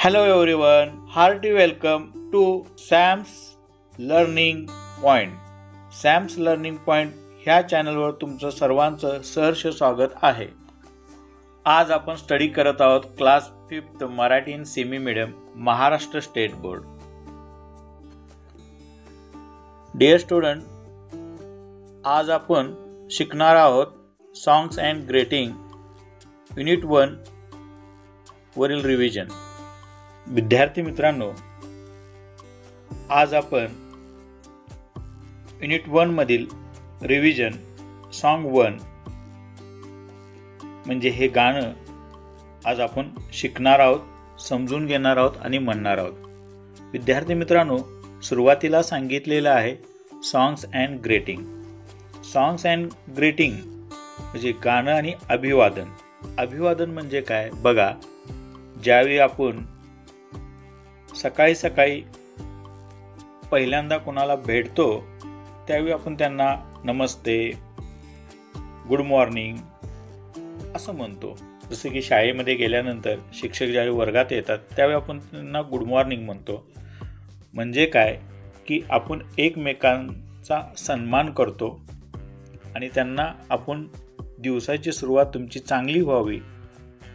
Hello everyone, hearty welcome to Sam's Learning Point. Sam's Learning Point ह्या चॅनलवर तुमचं सर्वांचं सहर्ष स्वागत आहे. आज आपण स्टडी करत आहोत class 5th Marathi in semi medium Maharashtra state board. Dear student, आज आपण शिकणार आहोत सॉंग्स अँड ग्रीटिंग युनिट 1 वरील रिव्हिजन. विद्यार्थी मित्रांनो, आज आपण युनिट 1 मधील रिव्हिजन सॉन्ग 1 म्हणजे हे गाणं आज आपण शिकणार आहोत, समजून घेणार आहोत आणि म्हणणार आहोत. विद्यार्थी मित्रांनो, सुरुवातीला सांगितलेलं आहे songs and greeting. Songs and greeting म्हणजे गाणं आणि अभिवादन. अभिवादन म्हणजे काय बघा, ज्यावेळी आपण सकाळी सकाळी पहिल्यांदा कोणाला भेटतो त्यावेळी आपण त्यांना नमस्ते, गुड मॉर्निंग असं म्हणतो. जसे की शाळेमध्ये गेल्यानंतर शिक्षक ज्यावेळी वर्गात येतात त्यावेळी आपण त्यांना गुड मॉर्निंग म्हणतो. म्हणजे काय की आपण एकमेकांचा सन्मान करतो आणि त्यांना आपण दिवसाची सुरुवात तुमची चांगली व्हावी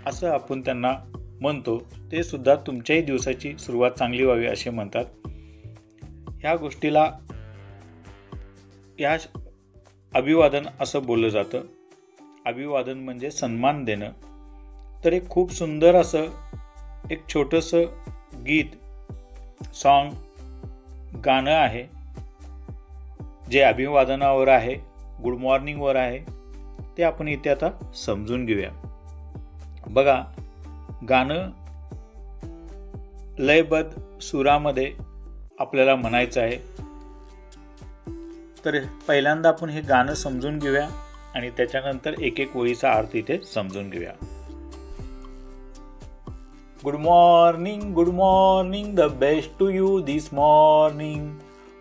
असं आपण त्यांना म्हणतो. ते सुद्धा तुमच्याही दिवसाची सुरुवात चांगली व्हावी असे म्हणतात. ह्या गोष्टीला या अभिवादन असं बोललं जातं. अभिवादन म्हणजे सन्मान देणं. तर एक खूप सुंदर असं एक छोटंसं गीत, सॉन्ग, गाणं आहे जे अभिवादनावर आहे, गुड मॉर्निंगवर आहे. ते आपण इथे आता समजून घेऊया. बघा, गाणं लयबद्ध सुरामध्ये आपल्याला म्हणायचं आहे. तर पहिल्यांदा आपण हे गाणं समजून घेऊया आणि त्याच्यानंतर एक एक ओळीचा अर्थ इथे समजून घेऊया. Good morning the best to you this morning.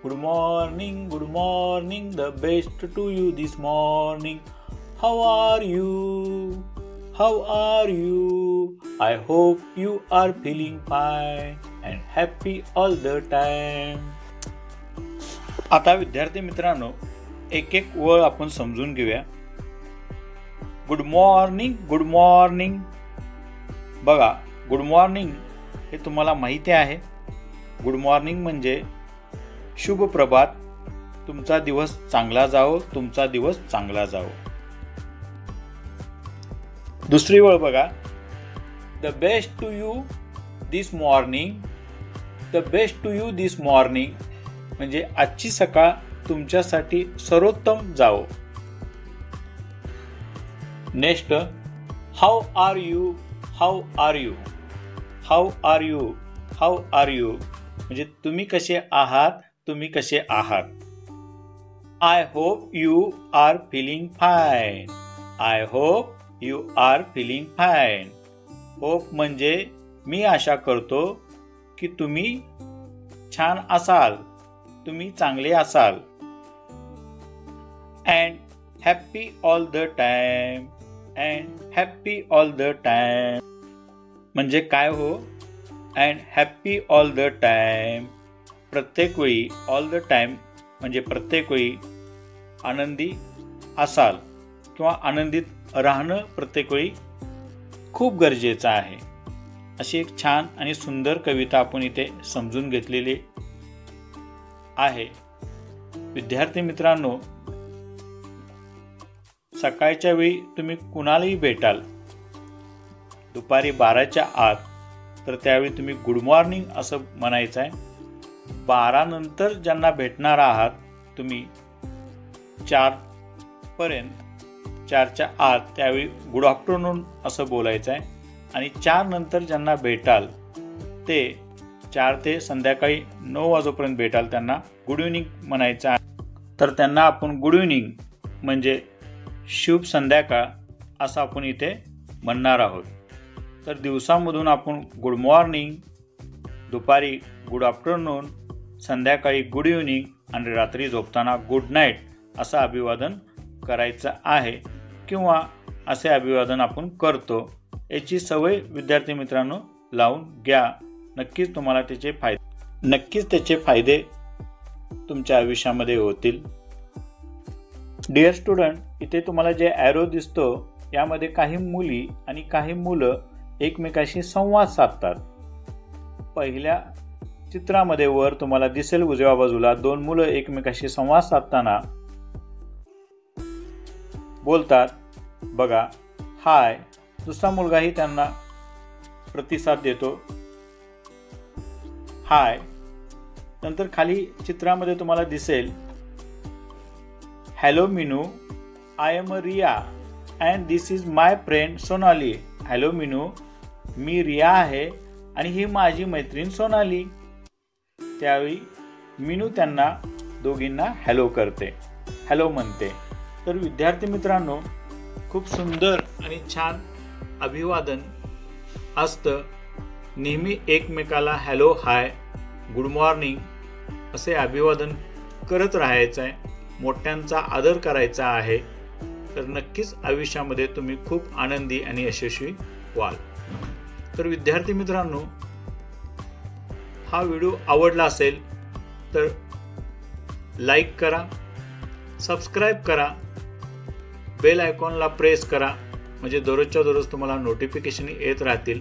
Good morning the best to you this morning. How are you? I hope you are feeling fine and happy all the time. आता विद्यार्थी मित्रांनो, एक एक ओळ आपण समजून घेऊया. Good morning. बघा, गुड मॉर्निंग हे तुम्हाला माहिती आहे. गुड मॉर्निंग म्हणजे शुभ प्रभात, तुमचा दिवस चांगला जावो, तुमचा दिवस चांगला जावो. दुसरी ओळ बघा, The best to you this morning. The best to you this morning म्हणजे आजची सकाळ तुमच्यासाठी सर्वोत्तम जावो. नेक्स्ट, हाऊ आर यू म्हणजे तुम्ही कसे आहात. I hope you are feeling fine. Hope म्हणजे मी आशा करतो की तुम्ही छान असाल, तुम्ही चांगले असाल. And happy all the time म्हणजे काय हो. And happy all the time प्रत्येक वेळी. ऑल द टाइम म्हणजे प्रत्येक वेळी आनंदी असाल किंवा आनंदित राहणं प्रत्येक वेळी खूप गरजेचं आहे. अशी एक छान आणि सुंदर कविता आपण इथे समजून घेतलेली आहे. विद्यार्थी मित्रांनो, सकाळच्या वेळी तुम्ही कुणालाही भेटाल दुपारी 12च्या आत, तर त्यावेळी तुम्ही गुड मॉर्निंग असं म्हणायचं आहे. 12 नंतर ज्यांना भेटणार आहात तुम्ही 4 पर्यंत, 4च्या आत, त्यावेळी गुड आफ्टरनून असं बोलायचं आहे. आणि 4 नंतर ज्यांना भेटाल ते 4 ते संध्याकाळी 9 वाजेपर्यंत भेटाल त्यांना गुड इव्हनिंग म्हणायचं आहे. तर त्यांना आपण गुड इव्हनिंग म्हणजे शुभ संध्याकाळ असं आपण इथे म्हणणार आहोत. तर दिवसामधून आपण गुड मॉर्निंग, दुपारी गुड आफ्टरनून, संध्याकाळी गुड इव्हनिंग आणि रात्री झोपताना गुड नाईट असं अभिवादन करायचं आहे किंवा असे अभिवादन आपण करतो. याची सवय विद्यार्थी मित्रांनो लावून घ्या. नक्कीच त्याचे फायदे तुमच्या आयुष्यामध्ये होतील. डिअर स्टुडंट, इथे तुम्हाला जे ॲरो दिसतो यामध्ये काही मुली आणि काही मुलं एकमेकाशी संवाद साधतात. पहिल्या चित्रामध्ये वर तुम्हाला दिसेल उजव्या बाजूला 2 मुलं एकमेकाशी संवाद साधताना बोलतात बघा, हाय. दुसरा मुलगाही त्यांना प्रतिसाद देतो, हाय. नंतर खाली चित्रामध्ये तुम्हाला दिसेल, hello Meenu, I am Riya and this is my friend Sonali. Hello Meenu, मी रिया आहे आणि ही माझी मैत्रीण सोनाली. त्यावेळी मीनू त्यांना दोघींना हॅलो म्हणते. तर विद्यार्थी मित्रांनो, खूप सुंदर आणि छान अभिवादन असतं. नेहमी एकमेकाला हॅलो, हाय, गुड मॉर्निंग असे अभिवादन करत राहायचं आहे. मोठ्यांचा आदर करायचा आहे. तर नक्कीच आयुष्यामध्ये तुम्ही खूप आनंदी आणि यशस्वी व्हाल. तर विद्यार्थी मित्रांनो, हा व्हिडिओ आवडला असेल तर लाईक करा, सबस्क्राईब करा, बेल आयकॉनला प्रेस करा, म्हणजे दररोजच्या दररोज तुम्हाला नोटिफिकेशन येत राहतील.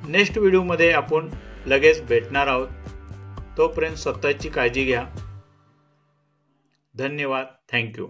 नेक्स्ट व्हिडिओमध्ये आपण लगेच भेटणार आहोत. तोपर्यंत स्वतःची काळजी घ्या. धन्यवाद. थँक्यू.